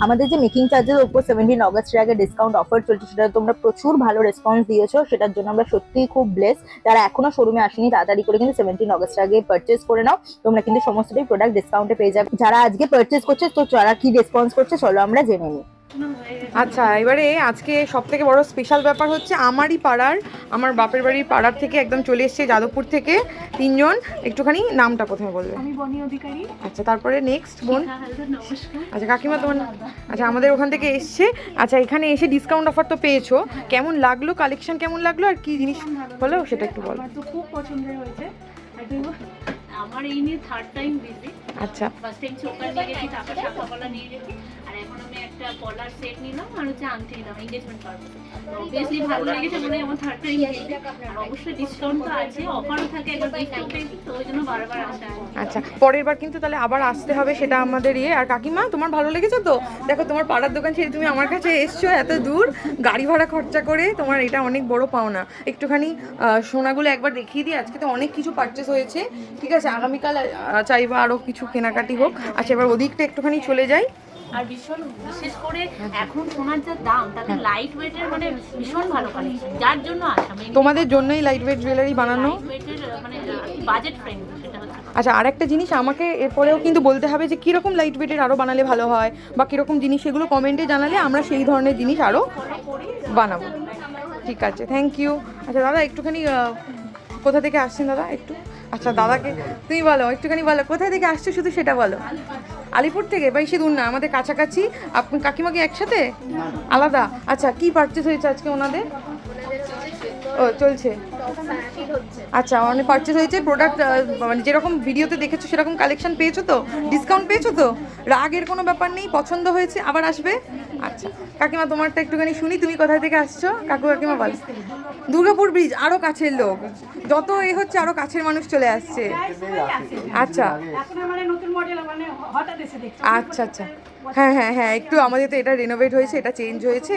আমাদের যে মেকিং চার্জের উপর 17 অগস্টের আগে ডিসকাউন্ট অফার চলছে, সেটা তোমরা প্রচুর ভালো রেসপন্স দিয়েছো, সেটার জন্য আমরা সত্যিই খুব ব্লেস। যারা এখনো শোরুমে আসেনি তাড়াতাড়ি করে কিন্তু 17 অগস্টের আগে পারচেস করে নাও, তোমরা কিন্তু সমস্তটাই প্রোডাক্ট ডিসকাউন্টে পেয়ে যাবে। যারা আজকে পারচেস করছে তো যারা কি রেসপন্স করছে চলো আমরা জেনে নিই। আচ্ছা, এবারে আজকে সব থেকে বড় স্পেশাল ব্যাপার হচ্ছে আমারই পাড়ার, আমার বাপের বাড়ির পাড়ার থেকে একদম চলে এসছে যাদবপুর থেকে তিনজন। একটুখানি নামটা কোথায় বলবে? আমি বনি অধিকারী। আচ্ছা, তারপরে নেক্সট বোন। নমস্কার। আচ্ছা কাকিমা তোমার। আচ্ছা, আমাদের ওখান থেকে এসছে। আচ্ছা, এখানে এসে ডিসকাউন্ট অফার তো পেয়েছো, কেমন লাগলো, কালেকশন কেমন লাগলো, আর কি জিনিস বলো সেটা একটু বলো। আমার তো খুব পছন্দের হয়েছে। আমার এই নিয়ে থার্ড টাইম ভিজিট। আচ্ছা, ফার্স্ট টাইম চোকার নিয়ে গেছি, তারপর শাখা কলা নিয়ে গেছি, আর এখন আমি একটা কলার সেট নিলাম আর হচ্ছে আংটি নিলাম এনগেজমেন্ট পারপাসে। অবভিয়াসলি ভালো লেগেছে, মানে আমার থার্ড টাইম ভিজিট। আর অবশ্যই ডিসকাউন্ট তো আছে, অফারও থাকে, একবার গিফটও পেয়েছি, তো ওই জন্য বারবার আসা হয়। আচ্ছা, পরের বার কিন্তু তাহলে আবার আসতে হবে, সেটা আমাদের ইয়ে। আর কাকিমা তোমার ভালো লেগেছে তো? দেখো, তোমার পাড়ার দোকান ছেড়ে তুমি আমার কাছে এসছো এত দূর, গাড়ি ভাড়া খরচা করে, তোমার এটা অনেক বড় পাওনা। একটুখানি সোনাগুলো একবার দেখিয়ে দিই। আজকে তো অনেক কিছু পারচেস হয়েছে, ঠিক আছে, আগামীকাল চাইবো আরও কিছু কেনাকাটি হোক। আচ্ছা, এবার ওদিকটা একটুখানি চলে যাই। আর ভীষণ বিশেষ করে এখন সোনার যা দাম, তাতে লাইট ওয়েটের মানে ভীষণ ভালো কালেকশন, যার জন্য আসা তোমাদের জন্যই লাইট ওয়েট জুয়েলারি বানানো। লাইট ওয়েটের মানে বাজেট ফ্রেন্ডলি, সেটা হচ্ছে। আচ্ছা, আরেকটা জিনিস আমাকে এরপরেও কিন্তু বলতে হবে যে কীরকম লাইট ওয়েটের আরও বানালে ভালো হয়, বা কীরকম জিনিস, সেগুলো কমেন্টে জানালে আমরা সেই ধরনের জিনিস আরও বানাবো। ঠিক আছে, থ্যাংক ইউ। আচ্ছা দাদা, একটুখানি কোথা থেকে আসছেন দাদা একটু? আচ্ছা দাদাকে তুমি বলো, একটুখানি বলো কোথায় থেকে আসছো, শুধু সেটা বলো। আলিপুর থেকে? বেশি দূর না, আমাদের কাছাকাছি। আপনি কাকিমাকে একসাথে আলাদা? আচ্ছা, কি পারচেস হয়েছে আজকে ওনাদের? ও চলছে। আচ্ছা, অনেক পারচেস হয়েছে প্রোডাক্ট, মানে যেরকম ভিডিওতে দেখেছো সেরকম কালেকশন পেয়েছো তো? ডিসকাউন্ট পেয়েছো তো? রাগের কোনো ব্যাপার নেই, পছন্দ হয়েছে আবার আসবে। আচ্ছা কাকিমা, তোমারটা একটুখানি শুনি, তুমি কোথায় থেকে আসছো? কাকু কাকিমা বল। দুর্গাপুর ব্রিজ, আরও কাছের লোক, যত এ হচ্ছে আরও কাছের মানুষ চলে আসছে। আচ্ছা আচ্ছা আচ্ছা, হ্যাঁ হ্যাঁ হ্যাঁ, একটু আমাদের তো এটা রেনোভেট হয়েছে, এটা চেঞ্জ হয়েছে।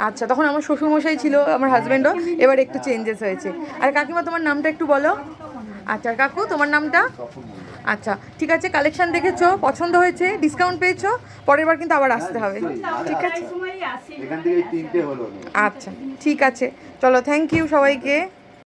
আচ্ছা, তখন আমার শ্বশুরমশাই ছিল, আমার হাজব্যান্ডও, এবার একটু চেঞ্জেস হয়েছে। আর কাকিমা তোমার নামটা একটু বলো। আচ্ছা কাকু, তোমার নামটা? আচ্ছা ঠিক আছে, কালেকশন দেখেছো, পছন্দ হয়েছে, ডিসকাউন্ট পেয়েছো, পরের বার কিন্তু আবার আসতে হবে, ঠিক আছে? আচ্ছা ঠিক আছে, চলো, থ্যাংক ইউ সবাইকে।